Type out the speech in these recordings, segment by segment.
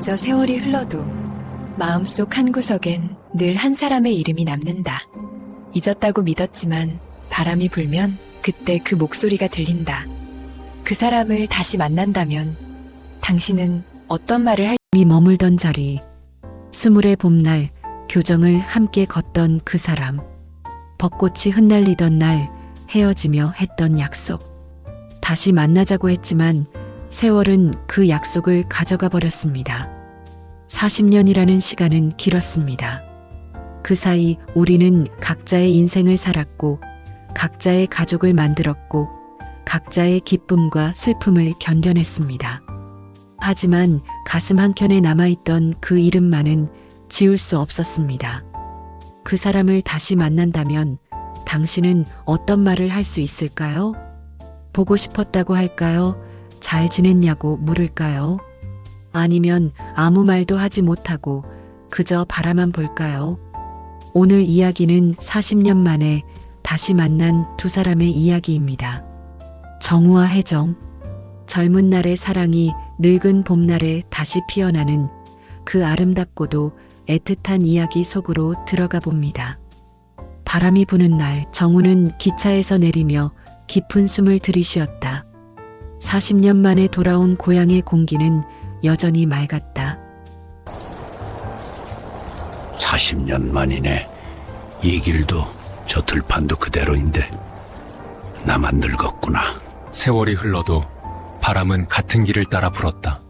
그저 세월이 흘러도 마음속 한구석엔 늘 한 사람의 이름이 남는다. 잊었다고 믿었지만 바람이 불면 그때 그 목소리가 들린다. 그 사람을 다시 만난다면 당신은 어떤 말을 할 이 머물던 자리, 스물의 봄날 교정을 함께 걷던 그 사람, 벚꽃이 흩날리던 날 헤어지며 했던 약속. 다시 만나자고 했지만 세월은 그 약속을 가져가 버렸습니다. 40년이라는 시간은 길었습니다. 그 사이 우리는 각자의 인생을 살았고, 각자의 가족을 만들었고, 각자의 기쁨과 슬픔을 견뎌냈습니다. 하지만 가슴 한켠에 남아있던 그 이름만은 지울 수 없었습니다. 그 사람을 다시 만난다면 당신은 어떤 말을 할 수 있을까요? 보고 싶었다고 할까요? 잘 지냈냐고 물을까요? 아니면 아무 말도 하지 못하고 그저 바라만 볼까요? 오늘 이야기는 40년 만에 다시 만난 두 사람의 이야기입니다. 정우와 혜정. 젊은 날의 사랑이 늙은 봄날에 다시 피어나는 그 아름답고도 애틋한 이야기 속으로 들어가 봅니다. 바람이 부는 날, 정우는 기차에서 내리며 깊은 숨을 들이쉬었다. 40년 만에 돌아온 고향의 공기는 여전히 맑았다. 40년 만이네. 이 길도 저 들판도 그대로인데 나만 늙었구나. 세월이 흘러도 바람은 같은 길을 따라 불었다.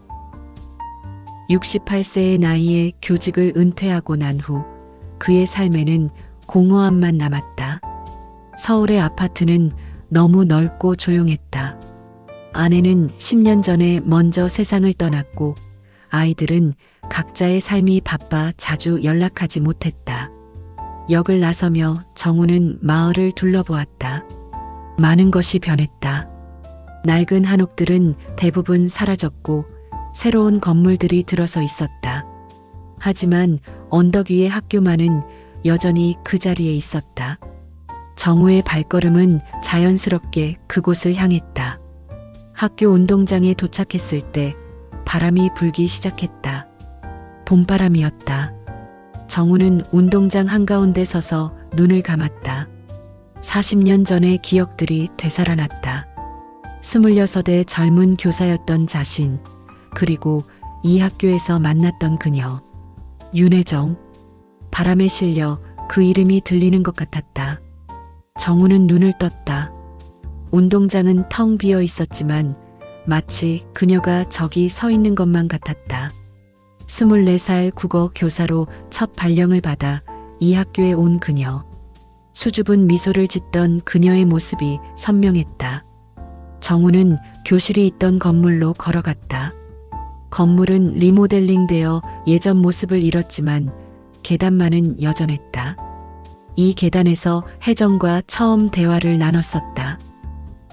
68세의 나이에 교직을 은퇴하고 난 후 그의 삶에는 공허함만 남았다. 서울의 아파트는 너무 넓고 조용했다. 아내는 10년 전에 먼저 세상을 떠났고 아이들은 각자의 삶이 바빠 자주 연락하지 못했다. 역을 나서며 정우는 마을을 둘러보았다. 많은 것이 변했다. 낡은 한옥들은 대부분 사라졌고 새로운 건물들이 들어서 있었다. 하지만 언덕 위의 학교만은 여전히 그 자리에 있었다. 정우의 발걸음은 자연스럽게 그곳을 향했다. 학교 운동장에 도착했을 때 바람이 불기 시작했다. 봄바람이었다. 정우는 운동장 한가운데 서서 눈을 감았다. 40년 전의 기억들이 되살아났다. 26의 젊은 교사였던 자신, 그리고 이 학교에서 만났던 그녀, 윤혜정. 바람에 실려 그 이름이 들리는 것 같았다. 정우는 눈을 떴다. 운동장은 텅 비어 있었지만 마치 그녀가 저기 서 있는 것만 같았다. 24살 국어 교사로 첫 발령을 받아 이 학교에 온 그녀. 수줍은 미소를 짓던 그녀의 모습이 선명했다. 정우는 교실이 있던 건물로 걸어갔다. 건물은 리모델링되어 예전 모습을 잃었지만 계단만은 여전했다. 이 계단에서 혜정과 처음 대화를 나눴었다.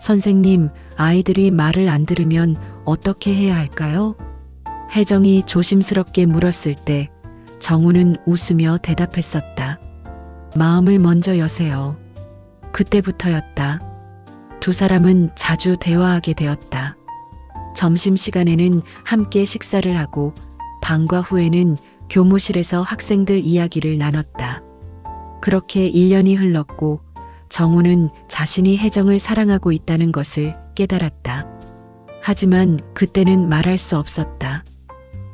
선생님, 아이들이 말을 안 들으면 어떻게 해야 할까요? 혜정이 조심스럽게 물었을 때 정우는 웃으며 대답했었다. 마음을 먼저 여세요. 그때부터였다. 두 사람은 자주 대화하게 되었다. 점심시간에는 함께 식사를 하고 방과 후에는 교무실에서 학생들 이야기를 나눴다. 그렇게 1년이 흘렀고 정우는 자신이 혜정을 사랑하고 있다는 것을 깨달았다. 하지만 그때는 말할 수 없었다.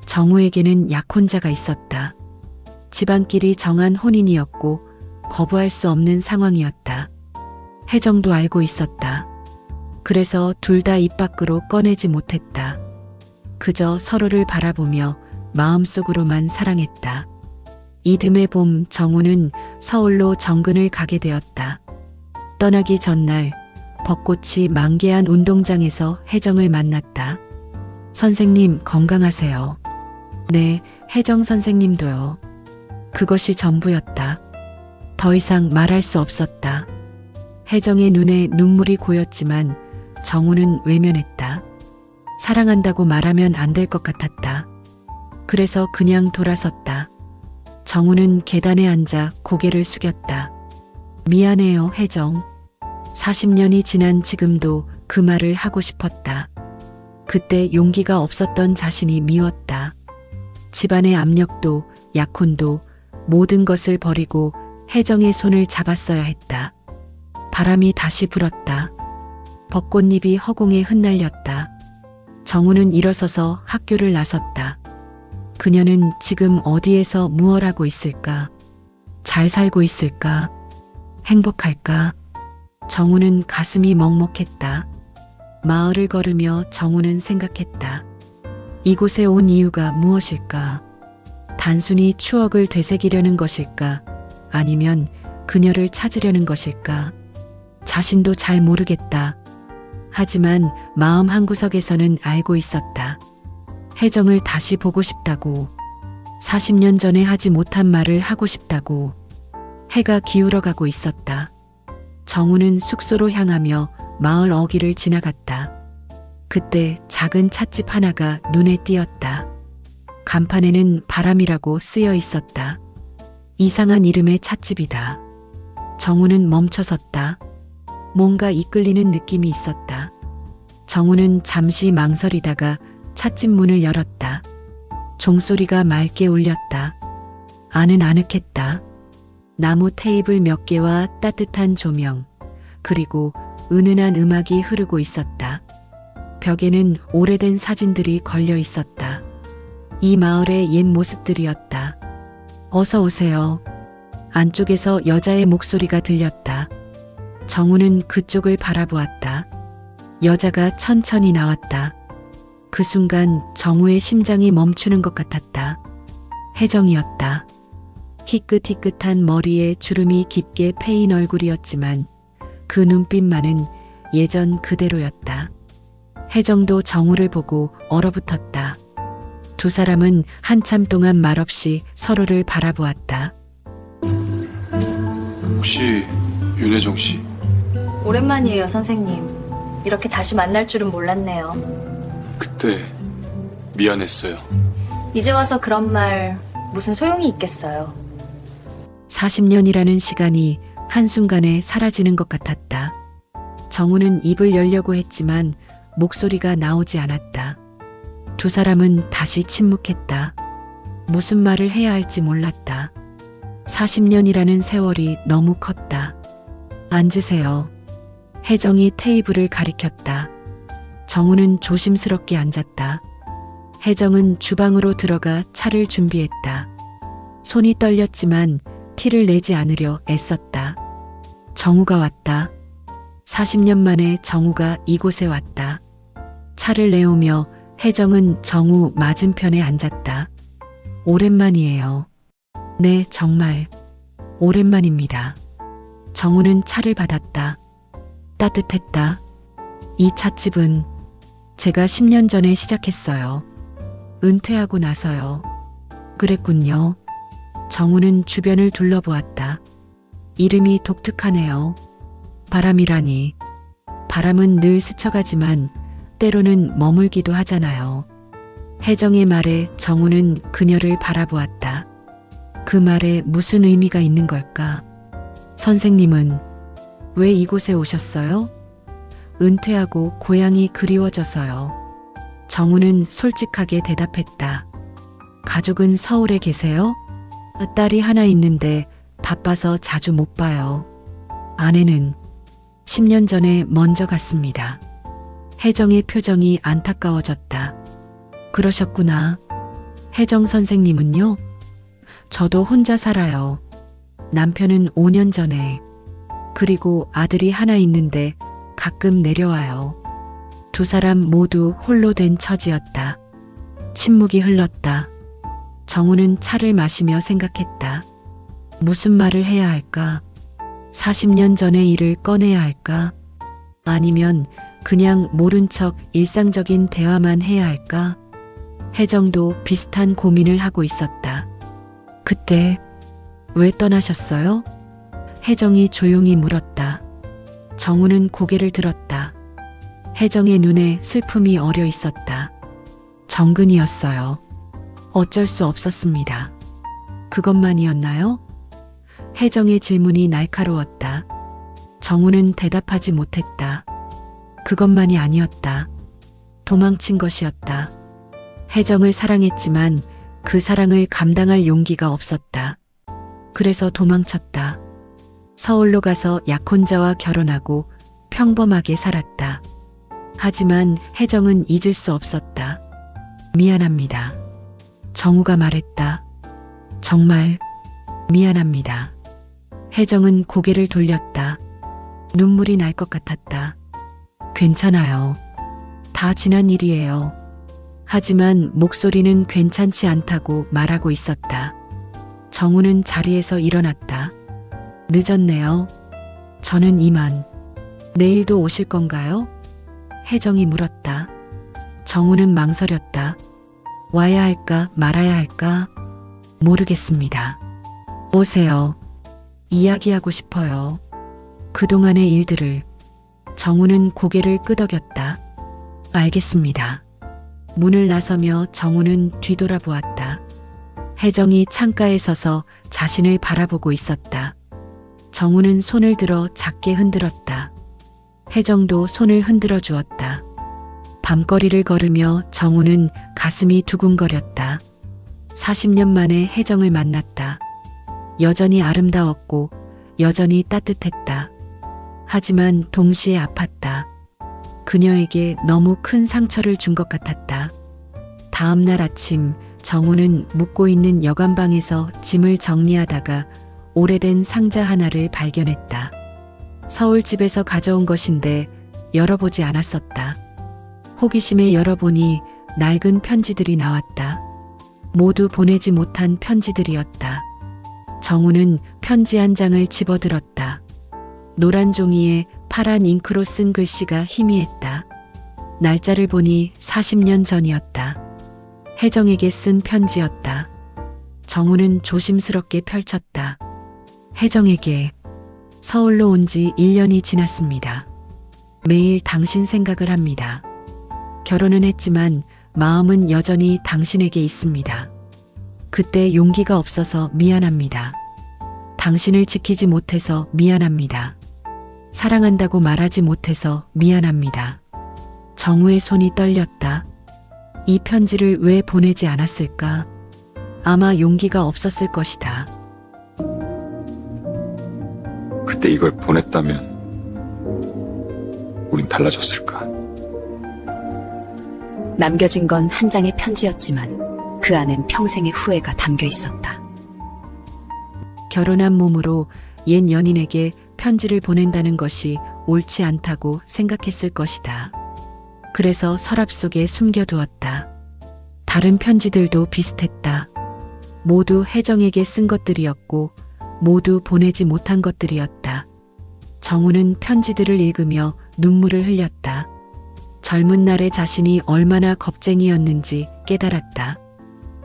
정우에게는 약혼자가 있었다. 집안끼리 정한 혼인이었고 거부할 수 없는 상황이었다. 혜정도 알고 있었다. 그래서 둘 다 입 밖으로 꺼내지 못했다. 그저 서로를 바라보며 마음속으로만 사랑했다. 이듬해 봄 정우는 서울로 정근을 가게 되었다. 떠나기 전날 벚꽃이 만개한 운동장에서 혜정을 만났다. 선생님 건강하세요. 네, 혜정 선생님도요. 그것이 전부였다. 더 이상 말할 수 없었다. 혜정의 눈에 눈물이 고였지만 정우는 외면했다. 사랑한다고 말하면 안 될 것 같았다. 그래서 그냥 돌아섰다. 정우는 계단에 앉아 고개를 숙였다. 미안해요, 혜정. 40년이 지난 지금도 그 말을 하고 싶었다. 그때 용기가 없었던 자신이 미웠다. 집안의 압력도 약혼도 모든 것을 버리고 혜정의 손을 잡았어야 했다. 바람이 다시 불었다. 벚꽃잎이 허공에 흩날렸다. 정우는 일어서서 학교를 나섰다. 그녀는 지금 어디에서 무얼 하고 있을까? 잘 살고 있을까? 행복할까? 정우는 가슴이 먹먹했다. 마을을 걸으며 정우는 생각했다. 이곳에 온 이유가 무엇일까? 단순히 추억을 되새기려는 것일까? 아니면 그녀를 찾으려는 것일까? 자신도 잘 모르겠다. 하지만 마음 한구석에서는 알고 있었다. 혜정을 다시 보고 싶다고. 40년 전에 하지 못한 말을 하고 싶다고. 해가 기울어가고 있었다. 정우는 숙소로 향하며 마을 어귀를 지나갔다. 그때 작은 찻집 하나가 눈에 띄었다. 간판에는 바람이라고 쓰여 있었다. 이상한 이름의 찻집이다. 정우는 멈춰섰다. 뭔가 이끌리는 느낌이 있었다. 정우는 잠시 망설이다가 찻집 문을 열었다. 종소리가 맑게 울렸다. 안은 아늑했다. 나무 테이블 몇 개와 따뜻한 조명, 그리고 은은한 음악이 흐르고 있었다. 벽에는 오래된 사진들이 걸려 있었다. 이 마을의 옛 모습들이었다. 어서 오세요. 안쪽에서 여자의 목소리가 들렸다. 정우는 그쪽을 바라보았다. 여자가 천천히 나왔다. 그 순간 정우의 심장이 멈추는 것 같았다. 혜정이었다. 희끗희끗한 머리에 주름이 깊게 패인 얼굴이었지만 그 눈빛만은 예전 그대로였다. 혜정도 정우를 보고 얼어붙었다. 두 사람은 한참 동안 말없이 서로를 바라보았다. 혹시 윤혜정 씨? 오랜만이에요, 선생님. 이렇게 다시 만날 줄은 몰랐네요. 그때 미안했어요. 이제 와서 그런 말 무슨 소용이 있겠어요. 40년이라는 시간이 한순간에 사라지는 것 같았다. 정우는 입을 열려고 했지만 목소리가 나오지 않았다. 두 사람은 다시 침묵했다. 무슨 말을 해야 할지 몰랐다. 40년이라는 세월이 너무 컸다. 앉으세요. 혜정이 테이블을 가리켰다. 정우는 조심스럽게 앉았다. 혜정은 주방으로 들어가 차를 준비했다. 손이 떨렸지만 티를 내지 않으려 애썼다. 정우가 왔다. 40년 만에 정우가 이곳에 왔다. 차를 내오며 혜정은 정우 맞은편에 앉았다. 오랜만이에요. 네, 정말 오랜만입니다. 정우는 차를 받았다. 따뜻했다. 이 찻집은 제가 10년 전에 시작했어요. 은퇴하고 나서요. 그랬군요. 정우는 주변을 둘러보았다. 이름이 독특하네요. 바람이라니. 바람은 늘 스쳐가지만 때로는 머물기도 하잖아요. 혜정의 말에 정우는 그녀를 바라보았다. 그 말에 무슨 의미가 있는 걸까? 선생님은 왜 이곳에 오셨어요? 은퇴하고 고향이 그리워져서요. 정우는 솔직하게 대답했다. 가족은 서울에 계세요? 딸이 하나 있는데 바빠서 자주 못 봐요. 아내는 10년 전에 먼저 갔습니다. 혜정의 표정이 안타까워졌다. 그러셨구나. 혜정 선생님은요? 저도 혼자 살아요. 남편은 5년 전에. 그리고 아들이 하나 있는데 가끔 내려와요. 두 사람 모두 홀로 된 처지였다. 침묵이 흘렀다. 정우는 차를 마시며 생각했다. 무슨 말을 해야 할까? 40년 전의 일을 꺼내야 할까? 아니면 그냥 모른 척 일상적인 대화만 해야 할까? 혜정도 비슷한 고민을 하고 있었다. 그때 왜 떠나셨어요? 혜정이 조용히 물었다. 정우는 고개를 들었다. 혜정의 눈에 슬픔이 어려 있었다. 정근이었어요. 어쩔 수 없었습니다. 그것만이었나요? 혜정의 질문이 날카로웠다. 정우는 대답하지 못했다. 그것만이 아니었다. 도망친 것이었다. 혜정을 사랑했지만 그 사랑을 감당할 용기가 없었다. 그래서 도망쳤다. 서울로 가서 약혼자와 결혼하고 평범하게 살았다. 하지만 혜정은 잊을 수 없었다. 미안합니다. 정우가 말했다. 정말 미안합니다. 혜정은 고개를 돌렸다. 눈물이 날 것 같았다. 괜찮아요. 다 지난 일이에요. 하지만 목소리는 괜찮지 않다고 말하고 있었다. 정우는 자리에서 일어났다. 늦었네요. 저는 이만. 내일도 오실 건가요? 혜정이 물었다. 정우는 망설였다. 와야 할까 말아야 할까? 모르겠습니다. 오세요. 이야기하고 싶어요. 그동안의 일들을. 정우는 고개를 끄덕였다. 알겠습니다. 문을 나서며 정우는 뒤돌아보았다. 혜정이 창가에 서서 자신을 바라보고 있었다. 정우는 손을 들어 작게 흔들었다. 혜정도 손을 흔들어 주었다. 밤거리를 걸으며 정우는 가슴이 두근거렸다. 40년 만에 혜정을 만났다. 여전히 아름다웠고 여전히 따뜻했다. 하지만 동시에 아팠다. 그녀에게 너무 큰 상처를 준 것 같았다. 다음 날 아침 정우는 묵고 있는 여관방에서 짐을 정리하다가 오래된 상자 하나를 발견했다. 서울 집에서 가져온 것인데 열어보지 않았었다. 호기심에 열어보니 낡은 편지들이 나왔다. 모두 보내지 못한 편지들이었다. 정우는 편지 한 장을 집어들었다. 노란 종이에 파란 잉크로 쓴 글씨가 희미했다. 날짜를 보니 40년 전이었다. 혜정에게 쓴 편지였다. 정우는 조심스럽게 펼쳤다. 혜정에게. 서울로 온 지 1년이 지났습니다. 매일 당신 생각을 합니다. 결혼은 했지만 마음은 여전히 당신에게 있습니다. 그때 용기가 없어서 미안합니다. 당신을 지키지 못해서 미안합니다. 사랑한다고 말하지 못해서 미안합니다. 정우의 손이 떨렸다. 이 편지를 왜 보내지 않았을까? 아마 용기가 없었을 것이다. 그때 이걸 보냈다면 우린 달라졌을까? 남겨진 건 한 장의 편지였지만 그 안엔 평생의 후회가 담겨 있었다. 결혼한 몸으로 옛 연인에게 편지를 보낸다는 것이 옳지 않다고 생각했을 것이다. 그래서 서랍 속에 숨겨두었다. 다른 편지들도 비슷했다. 모두 혜정에게 쓴 것들이었고 모두 보내지 못한 것들이었다. 정우는 편지들을 읽으며 눈물을 흘렸다. 젊은 날의 자신이 얼마나 겁쟁이였는지 깨달았다.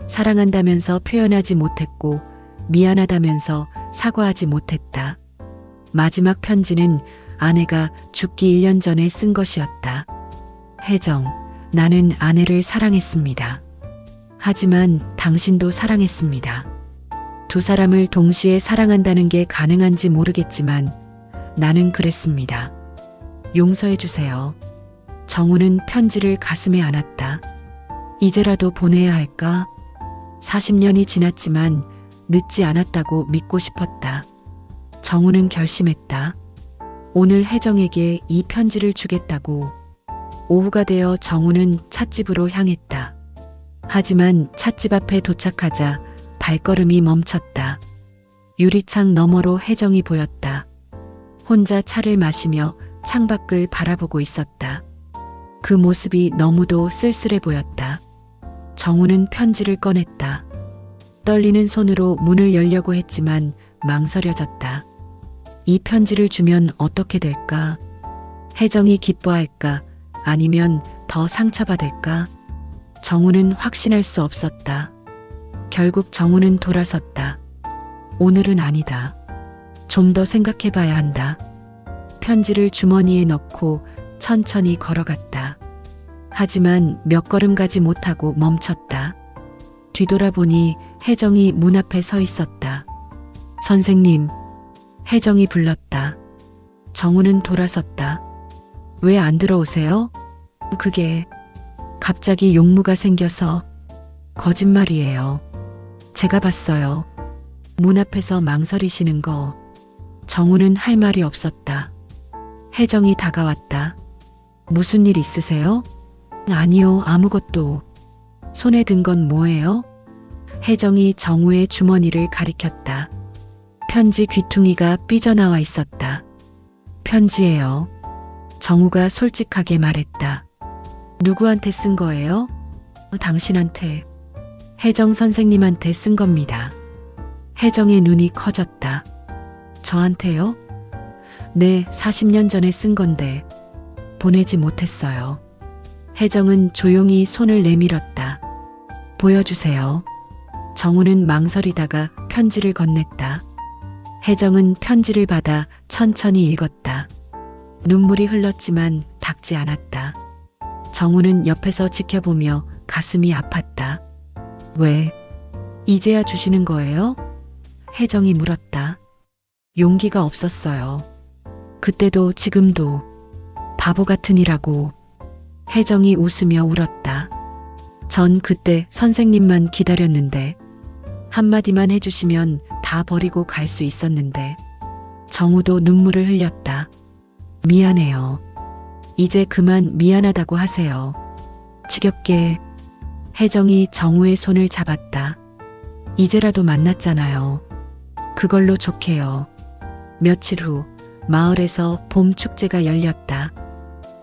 사랑한다면서 표현하지 못했고 미안하다면서 사과하지 못했다. 마지막 편지는 아내가 죽기 1년 전에 쓴 것이었다. 혜정, 나는 아내를 사랑했습니다. 하지만 당신도 사랑했습니다. 두 사람을 동시에 사랑한다는 게 가능한지 모르겠지만 나는 그랬습니다. 용서해 주세요. 정우는 편지를 가슴에 안았다. 이제라도 보내야 할까? 40년이 지났지만 늦지 않았다고 믿고 싶었다. 정우는 결심했다. 오늘 혜정에게 이 편지를 주겠다고. 오후가 되어 정우는 찻집으로 향했다. 하지만 찻집 앞에 도착하자 발걸음이 멈췄다. 유리창 너머로 혜정이 보였다. 혼자 차를 마시며 창밖을 바라보고 있었다. 그 모습이 너무도 쓸쓸해 보였다. 정우는 편지를 꺼냈다. 떨리는 손으로 문을 열려고 했지만 망설여졌다. 이 편지를 주면 어떻게 될까? 혜정이 기뻐할까? 아니면 더 상처받을까? 정우는 확신할 수 없었다. 결국 정우는 돌아섰다. 오늘은 아니다. 좀 더 생각해 봐야 한다. 편지를 주머니에 넣고 천천히 걸어갔다. 하지만 몇 걸음 가지 못하고 멈췄다. 뒤돌아보니 혜정이 문 앞에 서 있었다. 선생님, 혜정이 불렀다. 정우는 돌아섰다. 왜 안 들어오세요? 그게 갑자기 용무가 생겨서. 거짓말이에요. 제가 봤어요. 문 앞에서 망설이시는 거. 정우는 할 말이 없었다. 혜정이 다가왔다. 무슨 일 있으세요? 아니요, 아무것도. 손에 든 건 뭐예요? 혜정이 정우의 주머니를 가리켰다. 편지 귀퉁이가 삐져나와 있었다. 편지예요. 정우가 솔직하게 말했다. 누구한테 쓴 거예요? 당신한테. 혜정 선생님한테 쓴 겁니다. 혜정의 눈이 커졌다. 저한테요? 네, 40년 전에 쓴 건데 보내지 못했어요. 혜정은 조용히 손을 내밀었다. 보여주세요. 정우는 망설이다가 편지를 건넸다. 혜정은 편지를 받아 천천히 읽었다. 눈물이 흘렀지만 닦지 않았다. 정우는 옆에서 지켜보며 가슴이 아팠다. 왜? 이제야 주시는 거예요? 혜정이 물었다. 용기가 없었어요. 그때도 지금도 바보 같으니라고. 혜정이 웃으며 울었다. 전 그때 선생님만 기다렸는데 한마디만 해주시면 다 버리고 갈 수 있었는데. 정우도 눈물을 흘렸다. 미안해요. 이제 그만 미안하다고 하세요. 지겹게. 혜정이 정우의 손을 잡았다. 이제라도 만났잖아요. 그걸로 좋게요. 며칠 후 마을에서 봄 축제가 열렸다.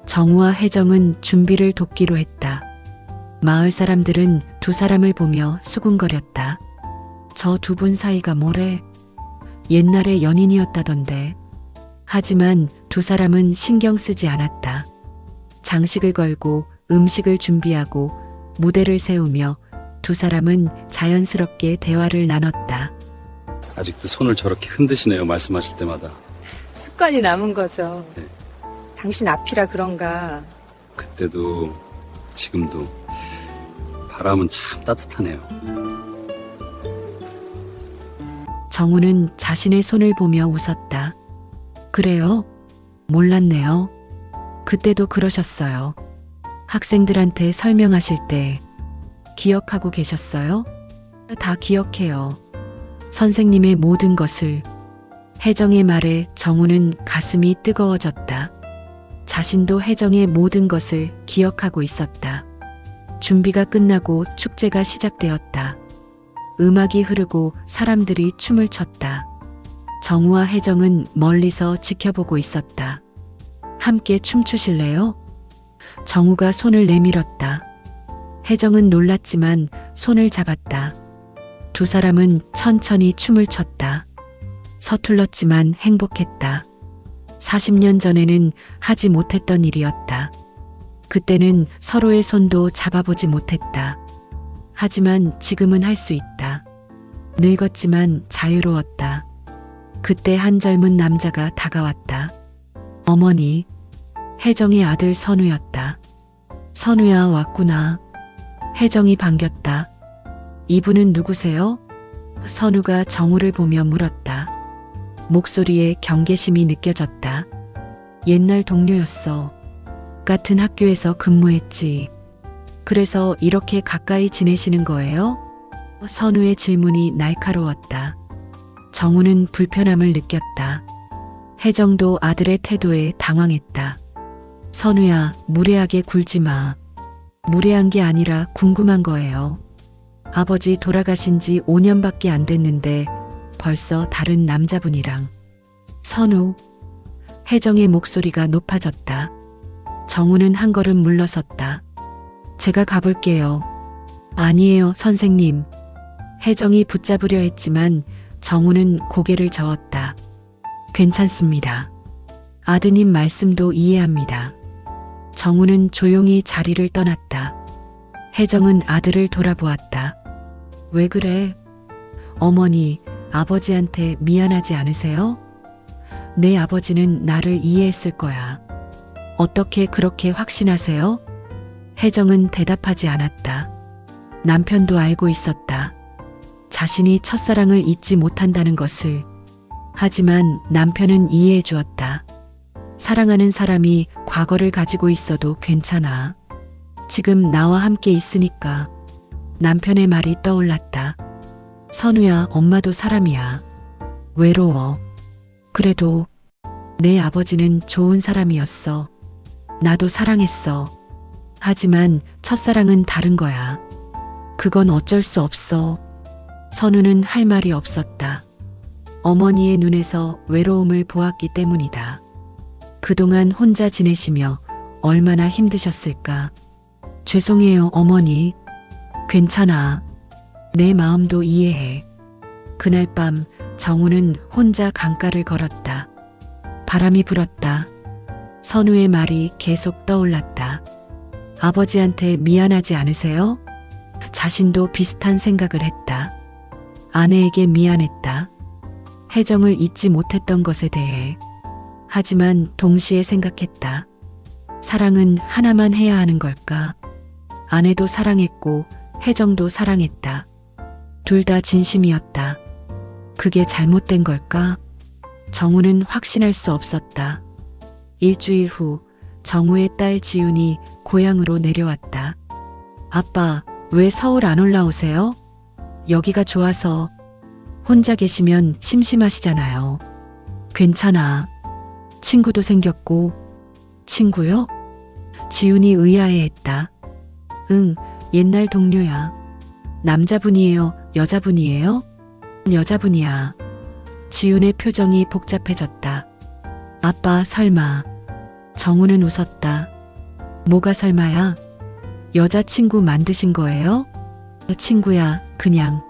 정우와 혜정은 준비를 돕기로 했다. 마을 사람들은 두 사람을 보며 수군거렸다. 저 두 분 사이가 뭐래? 옛날에 연인이었다던데. 하지만 두 사람은 신경 쓰지 않았다. 장식을 걸고 음식을 준비하고 무대를 세우며 두 사람은 자연스럽게 대화를 나눴다. 아직도 손을 저렇게 흔드시네요. 말씀하실 때마다. 습관이 남은 거죠. 네. 당신 앞이라 그런가. 그때도 지금도 바람은 참 따뜻하네요. 정우는 자신의 손을 보며 웃었다. 그래요? 몰랐네요. 그때도 그러셨어요. 학생들한테 설명하실 때 기억하고 계셨어요? 다 기억해요. 선생님의 모든 것을. 혜정의 말에 정우는 가슴이 뜨거워졌다. 자신도 혜정의 모든 것을 기억하고 있었다. 준비가 끝나고 축제가 시작되었다. 음악이 흐르고 사람들이 춤을 췄다. 정우와 혜정은 멀리서 지켜보고 있었다. 함께 춤추실래요? 정우가 손을 내밀었다. 혜정은 놀랐지만 손을 잡았다. 두 사람은 천천히 춤을 췄다. 서툴렀지만 행복했다. 40년 전에는 하지 못했던 일이었다. 그때는 서로의 손도 잡아보지 못했다. 하지만 지금은 할 수 있다. 늙었지만 자유로웠다. 그때 한 젊은 남자가 다가왔다. 어머니, 혜정의 아들 선우였다. 선우야, 왔구나. 혜정이 반겼다. 이분은 누구세요? 선우가 정우를 보며 물었다. 목소리에 경계심이 느껴졌다. 옛날 동료였어. 같은 학교에서 근무했지. 그래서 이렇게 가까이 지내시는 거예요? 선우의 질문이 날카로웠다. 정우는 불편함을 느꼈다. 혜정도 아들의 태도에 당황했다. 선우야, 무례하게 굴지 마. 무례한 게 아니라 궁금한 거예요. 아버지 돌아가신 지 5년밖에 안 됐는데 벌써 다른 남자분이랑. 선우. 혜정의 목소리가 높아졌다. 정우는 한 걸음 물러섰다. 제가 가볼게요. 아니에요, 선생님. 혜정이 붙잡으려 했지만 정우는 고개를 저었다. 괜찮습니다. 아드님 말씀도 이해합니다. 정우는 조용히 자리를 떠났다. 혜정은 아들을 돌아보았다. 왜 그래? 어머니, 아버지한테 미안하지 않으세요? 내 아버지는 나를 이해했을 거야. 어떻게 그렇게 확신하세요? 혜정은 대답하지 않았다. 남편도 알고 있었다. 자신이 첫사랑을 잊지 못한다는 것을. 하지만 남편은 이해해 주었다. 사랑하는 사람이 과거를 가지고 있어도 괜찮아. 지금 나와 함께 있으니까. 남편의 말이 떠올랐다. 선우야, 엄마도 사람이야. 외로워. 그래도 내 아버지는 좋은 사람이었어. 나도 사랑했어. 하지만 첫사랑은 다른 거야. 그건 어쩔 수 없어. 선우는 할 말이 없었다. 어머니의 눈에서 외로움을 보았기 때문이다. 그동안 혼자 지내시며 얼마나 힘드셨을까. 죄송해요, 어머니. 괜찮아. 내 마음도 이해해. 그날 밤 정우는 혼자 강가를 걸었다. 바람이 불었다. 선우의 말이 계속 떠올랐다. 아버지한테 미안하지 않으세요? 자신도 비슷한 생각을 했다. 아내에게 미안했다. 혜정을 잊지 못했던 것에 대해. 하지만 동시에 생각했다. 사랑은 하나만 해야 하는 걸까? 아내도 사랑했고 혜정도 사랑했다. 둘 다 진심이었다. 그게 잘못된 걸까? 정우는 확신할 수 없었다. 일주일 후 정우의 딸 지훈이 고향으로 내려왔다. 아빠, 왜 서울 안 올라오세요? 여기가 좋아서. 혼자 계시면 심심하시잖아요. 괜찮아. 친구도 생겼고. 친구요? 지훈이 의아해했다. 응, 옛날 동료야. 남자분이에요? 여자분이에요? 여자분이야. 지훈의 표정이 복잡해졌다. 아빠, 설마. 정우는 웃었다. 뭐가 설마야? 여자친구 만드신 거예요? 친구야, 그냥.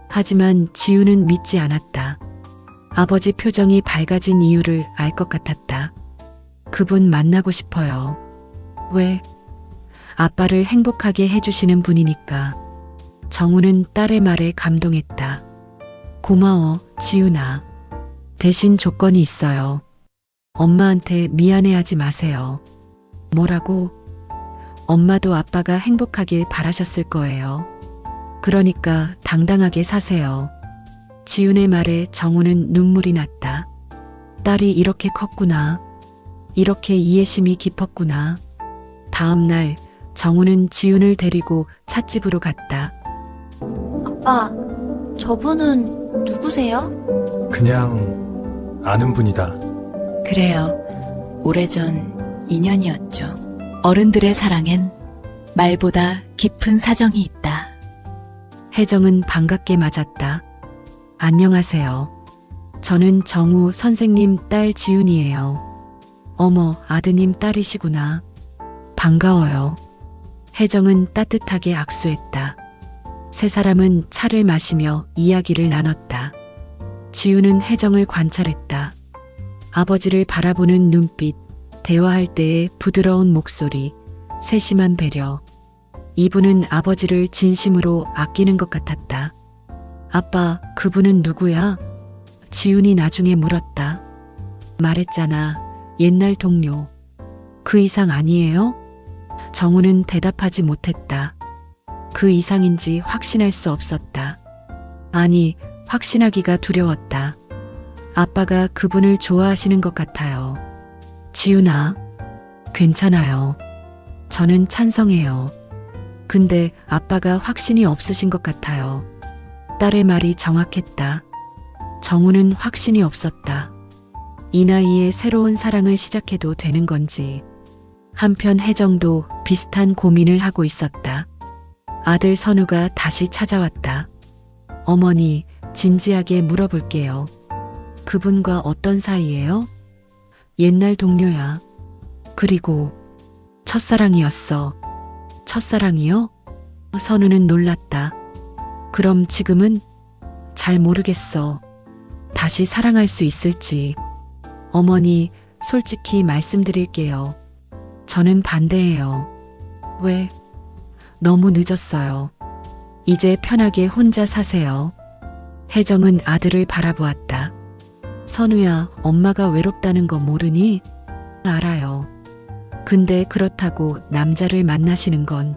하지만 지훈은 믿지 않았다. 아버지 표정이 밝아진 이유를 알 것 같았다. 그분 만나고 싶어요. 왜? 아빠를 행복하게 해주시는 분이니까. 정우는 딸의 말에 감동했다. 고마워, 지훈아. 대신 조건이 있어요. 엄마한테 미안해하지 마세요. 뭐라고? 엄마도 아빠가 행복하길 바라셨을 거예요. 그러니까 당당하게 사세요. 지훈의 말에 정우는 눈물이 났다. 딸이 이렇게 컸구나. 이렇게 이해심이 깊었구나. 다음 날 정우는 지훈을 데리고 찻집으로 갔다. 아빠, 저분은 누구세요? 그냥 아는 분이다. 그래요. 오래전 인연이었죠. 어른들의 사랑엔 말보다 깊은 사정이 있다. 혜정은 반갑게 맞았다. 안녕하세요. 저는 정우 선생님 딸 지훈이에요. 어머, 아드님 딸이시구나. 반가워요. 혜정은 따뜻하게 악수했다. 세 사람은 차를 마시며 이야기를 나눴다. 지훈은 혜정을 관찰했다. 아버지를 바라보는 눈빛, 대화할 때의 부드러운 목소리, 세심한 배려. 이분은 아버지를 진심으로 아끼는 것 같았다. 아빠, 그분은 누구야? 지훈이 나중에 물었다. 말했잖아. 옛날 동료. 그 이상 아니에요? 정우는 대답하지 못했다. 그 이상인지 확신할 수 없었다. 아니, 확신하기가 두려웠다. 아빠가 그분을 좋아하시는 것 같아요. 지훈아, 괜찮아요. 저는 찬성해요. 근데 아빠가 확신이 없으신 것 같아요. 딸의 말이 정확했다. 정우는 확신이 없었다. 이 나이에 새로운 사랑을 시작해도 되는 건지. 한편 혜정도 비슷한 고민을 하고 있었다. 아들 선우가 다시 찾아왔다. 어머니, 진지하게 물어볼게요. 그분과 어떤 사이예요? 옛날 동료야. 그리고 첫사랑이었어. 첫사랑이요? 선우는 놀랐다. 그럼 지금은? 잘 모르겠어. 다시 사랑할 수 있을지. 어머니, 솔직히 말씀드릴게요. 저는 반대해요. 왜? 너무 늦었어요. 이제 편하게 혼자 사세요. 혜정은 아들을 바라보았다. 선우야, 엄마가 외롭다는 거 모르니? 알아요. 근데 그렇다고 남자를 만나시는 건,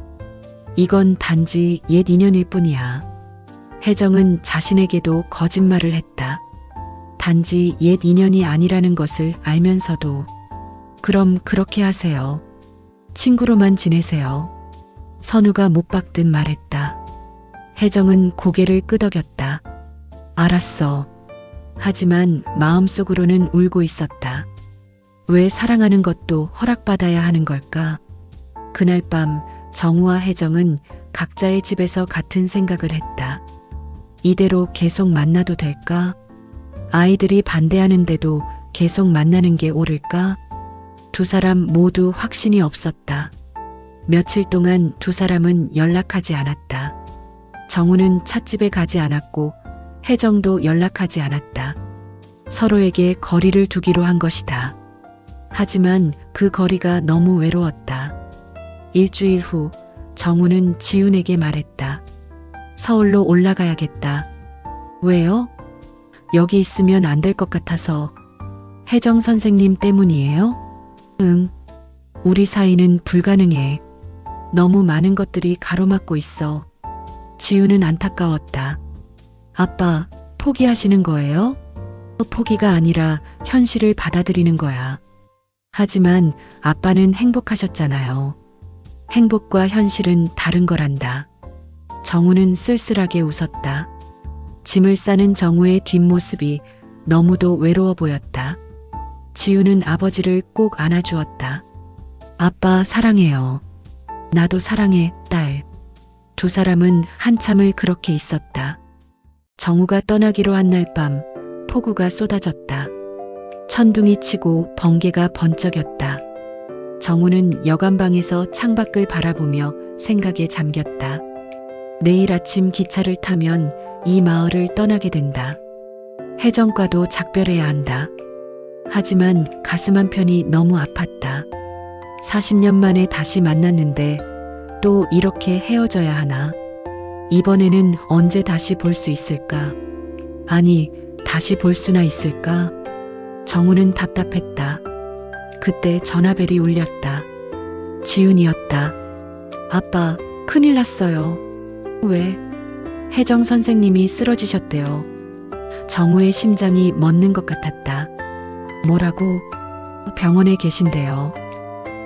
이건 단지 옛 인연일 뿐이야. 혜정은 자신에게도 거짓말을 했다. 단지 옛 인연이 아니라는 것을 알면서도. 그럼 그렇게 하세요. 친구로만 지내세요. 선우가 못 박듯 말했다. 혜정은 고개를 끄덕였다. 알았어. 하지만 마음속으로는 울고 있었다. 왜 사랑하는 것도 허락받아야 하는 걸까? 그날 밤 정우와 혜정은 각자의 집에서 같은 생각을 했다. 이대로 계속 만나도 될까? 아이들이 반대하는데도 계속 만나는 게 옳을까? 두 사람 모두 확신이 없었다. 며칠 동안 두 사람은 연락하지 않았다. 정우는 찻집에 가지 않았고 혜정도 연락하지 않았다. 서로에게 거리를 두기로 한 것이다. 하지만 그 거리가 너무 외로웠다. 일주일 후 정우는 지훈에게 말했다. 서울로 올라가야겠다. 왜요? 여기 있으면 안 될 것 같아서. 혜정 선생님 때문이에요? 응. 우리 사이는 불가능해. 너무 많은 것들이 가로막고 있어. 지훈은 안타까웠다. 아빠, 포기하시는 거예요? 포기가 아니라 현실을 받아들이는 거야. 하지만 아빠는 행복하셨잖아요. 행복과 현실은 다른 거란다. 정우는 쓸쓸하게 웃었다. 짐을 싸는 정우의 뒷모습이 너무도 외로워 보였다. 지우는 아버지를 꼭 안아주었다. 아빠 사랑해요. 나도 사랑해, 딸. 두 사람은 한참을 그렇게 있었다. 정우가 떠나기로 한 날 밤 폭우가 쏟아졌다. 천둥이 치고 번개가 번쩍였다. 정우는 여관방에서 창밖을 바라보며 생각에 잠겼다. 내일 아침 기차를 타면 이 마을을 떠나게 된다. 혜정과도 작별해야 한다. 하지만 가슴 한편이 너무 아팠다. 40년 만에 다시 만났는데 또 이렇게 헤어져야 하나? 이번에는 언제 다시 볼 수 있을까? 아니, 다시 볼 수나 있을까? 정우는 답답했다. 그때 전화벨이 울렸다. 지훈이었다. 아빠, 큰일 났어요. 왜? 혜정 선생님이 쓰러지셨대요. 정우의 심장이 멎는 것 같았다. 뭐라고? 병원에 계신대요.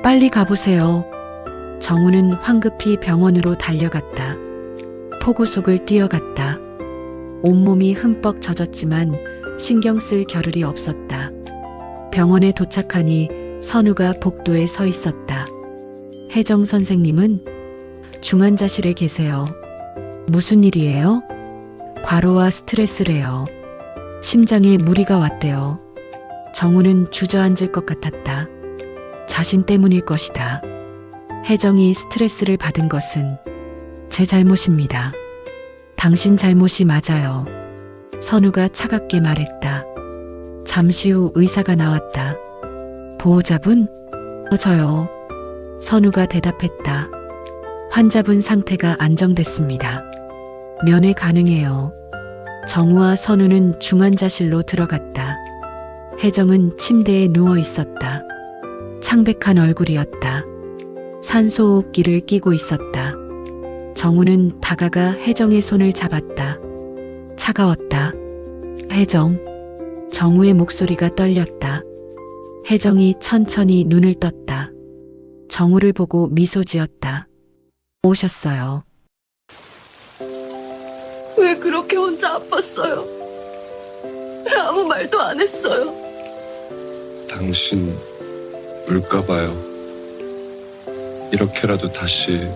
빨리 가보세요. 정우는 황급히 병원으로 달려갔다. 폭우 속을 뛰어갔다. 온몸이 흠뻑 젖었지만 신경 쓸 겨를이 없었다. 병원에 도착하니 선우가 복도에 서 있었다. 혜정 선생님은 중환자실에 계세요. 무슨 일이에요? 과로와 스트레스래요. 심장에 무리가 왔대요. 정우는 주저앉을 것 같았다. 자신 때문일 것이다. 혜정이 스트레스를 받은 것은 제 잘못입니다. 당신 잘못이 맞아요. 선우가 차갑게 말했다. 잠시 후 의사가 나왔다. 보호자분? 저요. 선우가 대답했다. 환자분 상태가 안정됐습니다. 면회 가능해요. 정우와 선우는 중환자실로 들어갔다. 혜정은 침대에 누워 있었다. 창백한 얼굴이었다. 산소호흡기를 끼고 있었다. 정우는 다가가 혜정의 손을 잡았다. 차가웠다. 혜정. 정우의 목소리가 떨렸다. 혜정이 천천히 눈을 떴다. 정우를 보고 미소 지었다. 오셨어요. 왜 그렇게 혼자 아팠어요? 왜 아무 말도 안 했어요? 당신 울까봐요. 이렇게라도 다시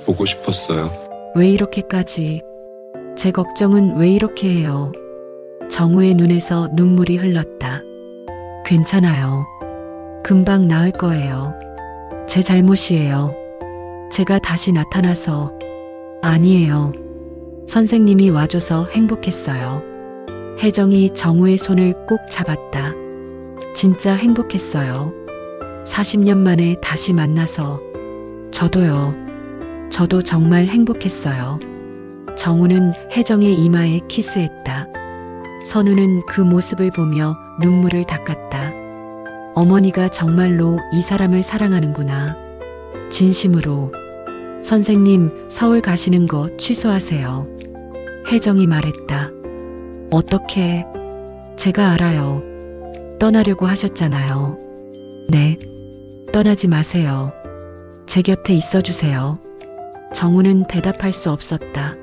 보고 싶었어요. 왜 이렇게까지? 제 걱정은 왜 이렇게 해요? 정우의 눈에서 눈물이 흘렀다. 괜찮아요. 금방 나을 거예요. 제 잘못이에요. 제가 다시 나타나서. 아니에요. 선생님이 와줘서 행복했어요. 혜정이 정우의 손을 꼭 잡았다. 진짜 행복했어요. 40년 만에 다시 만나서. 저도요. 저도 정말 행복했어요. 정우는 혜정의 이마에 키스했다. 선우는 그 모습을 보며 눈물을 닦았다. 어머니가 정말로 이 사람을 사랑하는구나. 진심으로. 선생님, 서울 가시는 거 취소하세요. 혜정이 말했다. 어떻게? 제가 알아요. 떠나려고 하셨잖아요. 네. 떠나지 마세요. 제 곁에 있어 주세요. 정우는 대답할 수 없었다.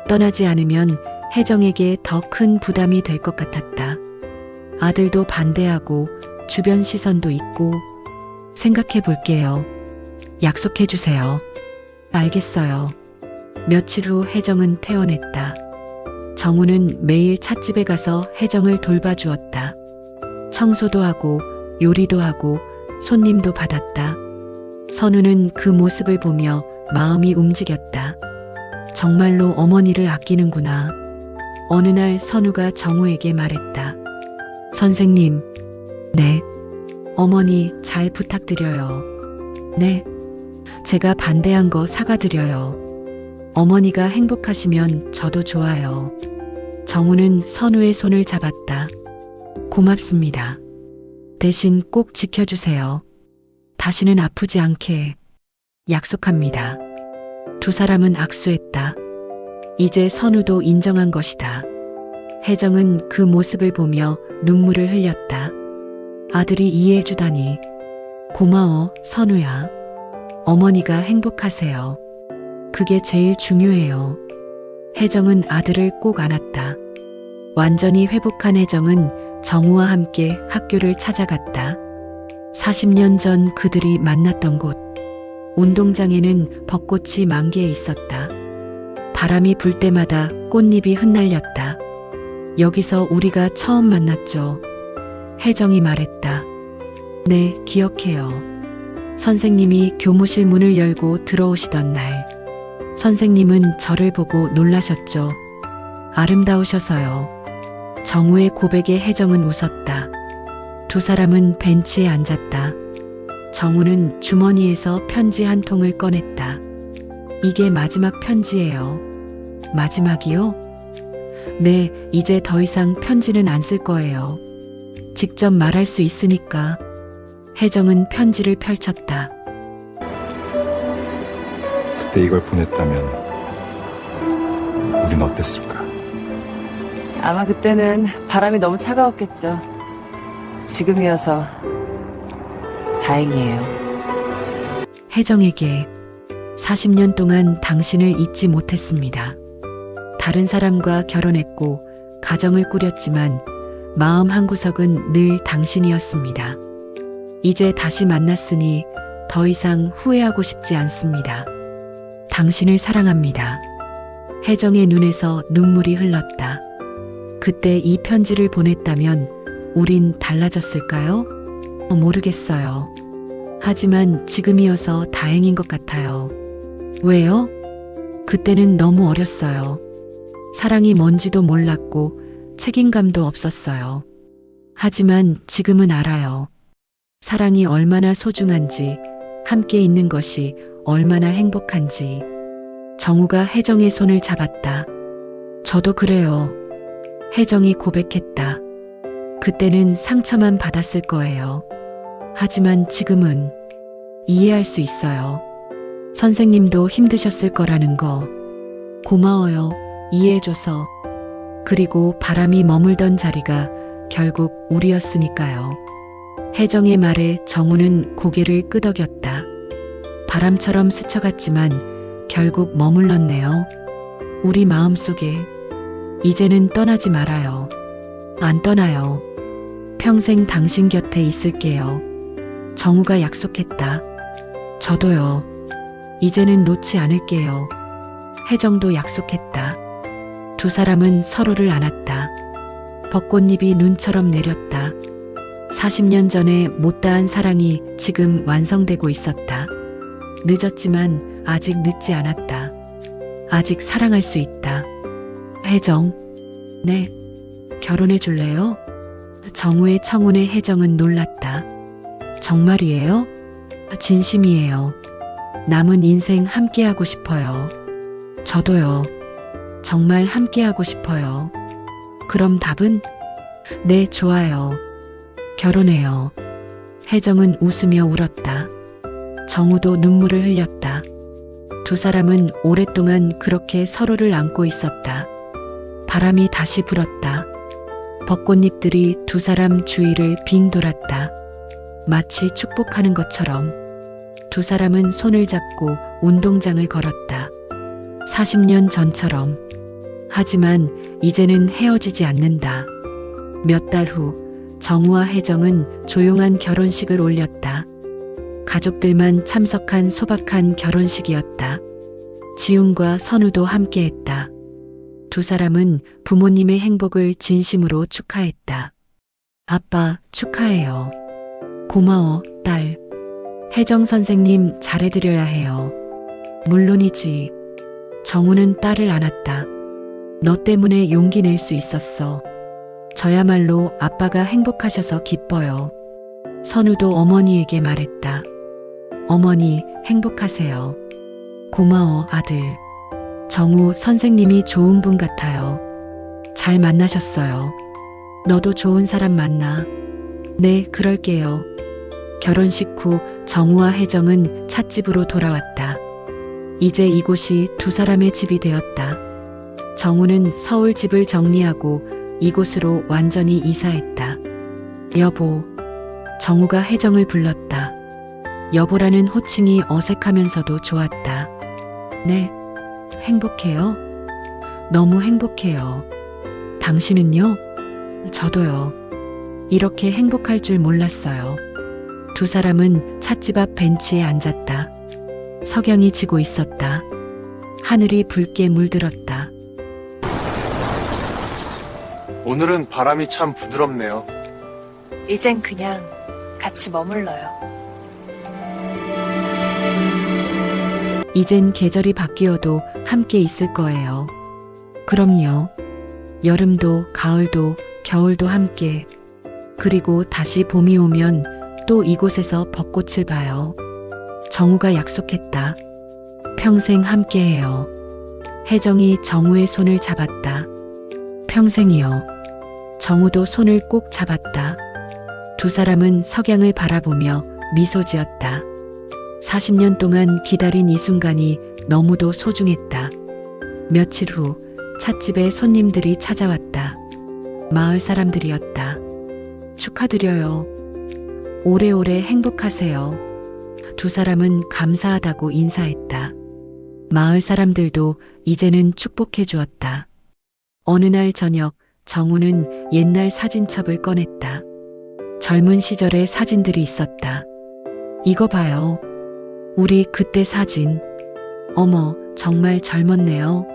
떠나지 않으면 혜정에게 더 큰 부담이 될 것 같았다. 아들도 반대하고 주변 시선도 있고. 생각해 볼게요. 약속해 주세요. 알겠어요. 며칠 후 혜정은 퇴원했다. 정우는 매일 찻집에 가서 혜정을 돌봐주었다. 청소도 하고 요리도 하고 손님도 받았다. 선우는 그 모습을 보며 마음이 움직였다. 정말로 어머니를 아끼는구나. 어느 날 선우가 정우에게 말했다. 선생님, 네. 어머니 잘 부탁드려요. 네. 제가 반대한 거 사과드려요. 어머니가 행복하시면 저도 좋아요. 정우는 선우의 손을 잡았다. 고맙습니다. 대신 꼭 지켜주세요. 다시는 아프지 않게. 약속합니다. 두 사람은 악수했다. 이제 선우도 인정한 것이다. 혜정은 그 모습을 보며 눈물을 흘렸다. 아들이 이해해주다니. 고마워, 선우야. 어머니가 행복하세요. 그게 제일 중요해요. 혜정은 아들을 꼭 안았다. 완전히 회복한 혜정은 정우와 함께 학교를 찾아갔다. 40년 전 그들이 만났던 곳. 운동장에는 벚꽃이 만개해 있었다. 바람이 불 때마다 꽃잎이 흩날렸다. 여기서 우리가 처음 만났죠. 혜정이 말했다. 네, 기억해요. 선생님이 교무실 문을 열고 들어오시던 날. 선생님은 저를 보고 놀라셨죠. 아름다우셔서요. 정우의 고백에 혜정은 웃었다. 두 사람은 벤치에 앉았다. 정우는 주머니에서 편지 한 통을 꺼냈다. 이게 마지막 편지예요. 마지막이요? 네, 이제 더 이상 편지는 안 쓸 거예요. 직접 말할 수 있으니까. 혜정은 편지를 펼쳤다. 그때 이걸 보냈다면 우린 어땠을까? 아마 그때는 바람이 너무 차가웠겠죠. 지금이어서 다행이에요. 혜정에게 40년 동안 당신을 잊지 못했습니다. 다른 사람과 결혼했고 가정을 꾸렸지만 마음 한구석은 늘 당신이었습니다. 이제 다시 만났으니 더 이상 후회하고 싶지 않습니다. 당신을 사랑합니다. 혜정의 눈에서 눈물이 흘렀다. 그때 이 편지를 보냈다면 우린 달라졌을까요? 모르겠어요. 하지만 지금이어서 다행인 것 같아요. 왜요? 그때는 너무 어렸어요. 사랑이 뭔지도 몰랐고 책임감도 없었어요. 하지만 지금은 알아요. 사랑이 얼마나 소중한지, 함께 있는 것이 얼마나 행복한지. 정우가 혜정의 손을 잡았다. 저도 그래요. 혜정이 고백했다. 그때는 상처만 받았을 거예요. 하지만 지금은 이해할 수 있어요. 선생님도 힘드셨을 거라는 거. 고마워요. 이해해줘서. 그리고 바람이 머물던 자리가 결국 우리였으니까요. 혜정의 말에 정우는 고개를 끄덕였다. 바람처럼 스쳐갔지만 결국 머물렀네요. 우리 마음속에. 이제는 떠나지 말아요. 안 떠나요. 평생 당신 곁에 있을게요. 정우가 약속했다. 저도요. 이제는 놓지 않을게요. 혜정도 약속했다. 두 사람은 서로를 안았다. 벚꽃잎이 눈처럼 내렸다. 40년 전에 못다한 사랑이 지금 완성되고 있었다. 늦었지만 아직 늦지 않았다. 아직 사랑할 수 있다. 혜정, 네, 결혼해 줄래요? 정우의 청혼에 혜정은 놀랐다. 정말이에요? 진심이에요. 남은 인생 함께하고 싶어요. 저도요. 정말 함께하고 싶어요. 그럼 답은? 네, 좋아요. 결혼해요. 혜정은 웃으며 울었다. 정우도 눈물을 흘렸다. 두 사람은 오랫동안 그렇게 서로를 안고 있었다. 바람이 다시 불었다. 벚꽃잎들이 두 사람 주위를 빙 돌았다. 마치 축복하는 것처럼. 두 사람은 손을 잡고 운동장을 걸었다. 40년 전처럼. 하지만 이제는 헤어지지 않는다. 몇 달 후 정우와 혜정은 조용한 결혼식을 올렸다. 가족들만 참석한 소박한 결혼식이었다. 지훈과 선우도 함께했다. 두 사람은 부모님의 행복을 진심으로 축하했다. 아빠, 축하해요. 고마워, 딸. 혜정 선생님 잘해드려야 해요. 물론이지. 정우는 딸을 안았다. 너 때문에 용기 낼 수 있었어. 저야말로 아빠가 행복하셔서 기뻐요. 선우도 어머니에게 말했다. 어머니, 행복하세요. 고마워, 아들. 정우 선생님이 좋은 분 같아요. 잘 만나셨어요. 너도 좋은 사람 만나. 네, 그럴게요. 결혼식 후 정우와 혜정은 찻집으로 돌아왔다. 이제 이곳이 두 사람의 집이 되었다. 정우는 서울 집을 정리하고 이곳으로 완전히 이사했다. 여보. 정우가 혜정을 불렀다. 여보라는 호칭이 어색하면서도 좋았다. 네, 행복해요. 너무 행복해요. 당신은요? 저도요. 이렇게 행복할 줄 몰랐어요. 두 사람은 찻집 앞 벤치에 앉았다. 석양이 지고 있었다. 하늘이 붉게 물들었다. 오늘은 바람이 참 부드럽네요. 이젠 그냥 같이 머물러요. 이젠 계절이 바뀌어도 함께 있을 거예요. 그럼요. 여름도, 가을도, 겨울도 함께. 그리고 다시 봄이 오면 또 이곳에서 벚꽃을 봐요. 정우가 약속했다. 평생 함께해요. 혜정이 정우의 손을 잡았다. 평생이요. 정우도 손을 꼭 잡았다. 두 사람은 석양을 바라보며 미소 지었다. 40년 동안 기다린 이 순간이 너무도 소중했다. 며칠 후 찻집에 손님들이 찾아왔다. 마을 사람들이었다. 축하드려요. 오래오래 행복하세요. 두 사람은 감사하다고 인사했다. 마을 사람들도 이제는 축복해 주었다. 어느 날 저녁 정우는 옛날 사진첩을 꺼냈다. 젊은 시절의 사진들이 있었다. 이거 봐요. 우리 그때 사진. 어머, 정말 젊었네요.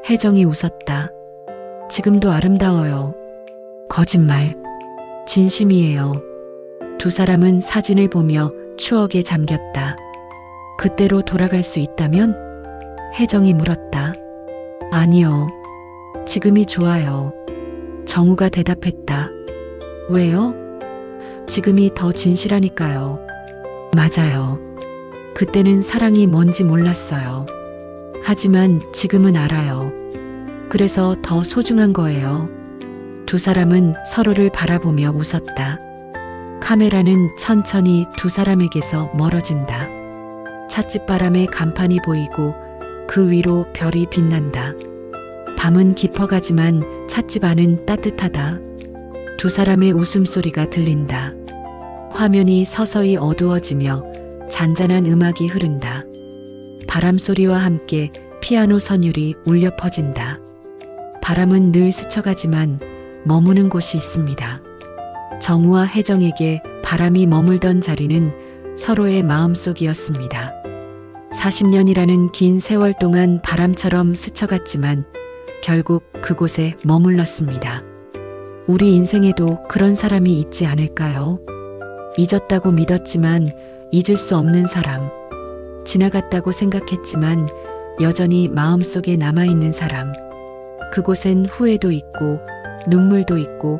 혜정이 웃었다. 지금도 아름다워요. 거짓말. 진심이에요. 두 사람은 사진을 보며 추억에 잠겼다. 그때로 돌아갈 수 있다면? 혜정이 물었다. 아니요. 지금이 좋아요. 정우가 대답했다. 왜요? 지금이 더 진실하니까요. 맞아요. 그때는 사랑이 뭔지 몰랐어요. 하지만 지금은 알아요. 그래서 더 소중한 거예요. 두 사람은 서로를 바라보며 웃었다. 카메라는 천천히 두 사람에게서 멀어진다. 찻집 바람에 간판이 보이고 그 위로 별이 빛난다. 밤은 깊어가지만 찻집 안은 따뜻하다. 두 사람의 웃음소리가 들린다. 화면이 서서히 어두워지며 잔잔한 음악이 흐른다. 바람소리와 함께 피아노 선율이 울려 퍼진다. 바람은 늘 스쳐가지만 머무는 곳이 있습니다. 정우와 혜정에게 바람이 머물던 자리는 서로의 마음속이었습니다. 40년이라는 긴 세월 동안 바람처럼 스쳐갔지만 결국 그곳에 머물렀습니다. 우리 인생에도 그런 사람이 있지 않을까요? 잊었다고 믿었지만 잊을 수 없는 사람. 지나갔다고 생각했지만 여전히 마음속에 남아있는 사람. 그곳엔 후회도 있고 눈물도 있고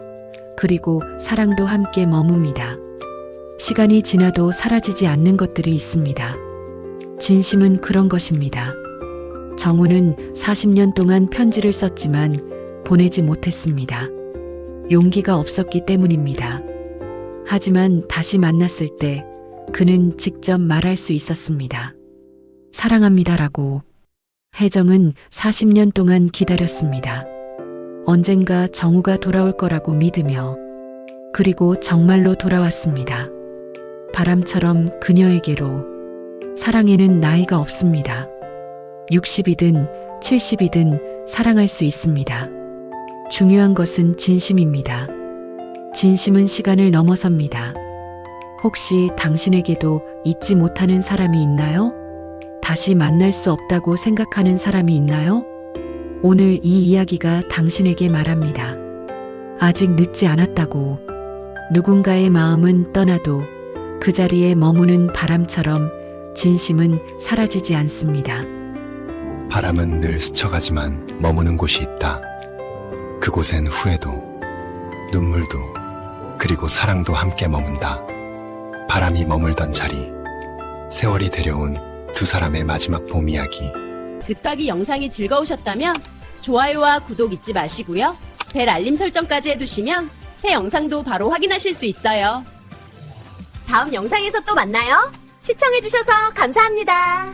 그리고 사랑도 함께 머뭅니다. 시간이 지나도 사라지지 않는 것들이 있습니다. 진심은 그런 것입니다. 정우는 40년 동안 편지를 썼지만 보내지 못했습니다. 용기가 없었기 때문입니다. 하지만 다시 만났을 때 그는 직접 말할 수 있었습니다. 사랑합니다라고. 혜정은 40년 동안 기다렸습니다. 언젠가 정우가 돌아올 거라고 믿으며. 그리고 정말로 돌아왔습니다. 바람처럼 그녀에게로. 사랑에는 나이가 없습니다. 60이든 70이든 사랑할 수 있습니다. 중요한 것은 진심입니다. 진심은 시간을 넘어섭니다. 혹시 당신에게도 잊지 못하는 사람이 있나요? 다시 만날 수 없다고 생각하는 사람이 있나요? 오늘 이 이야기가 당신에게 말합니다. 아직 늦지 않았다고. 누군가의 마음은 떠나도 그 자리에 머무는 바람처럼 진심은 사라지지 않습니다. 바람은 늘 스쳐가지만 머무는 곳이 있다. 그곳엔 후회도, 눈물도, 그리고 사랑도 함께 머문다. 바람이 머물던 자리, 세월이 데려온 두 사람의 마지막 봄 이야기. 듣박이 영상이 즐거우셨다면 좋아요와 구독 잊지 마시고요. 벨 알림 설정까지 해두시면 새 영상도 바로 확인하실 수 있어요. 다음 영상에서 또 만나요. 시청해주셔서 감사합니다.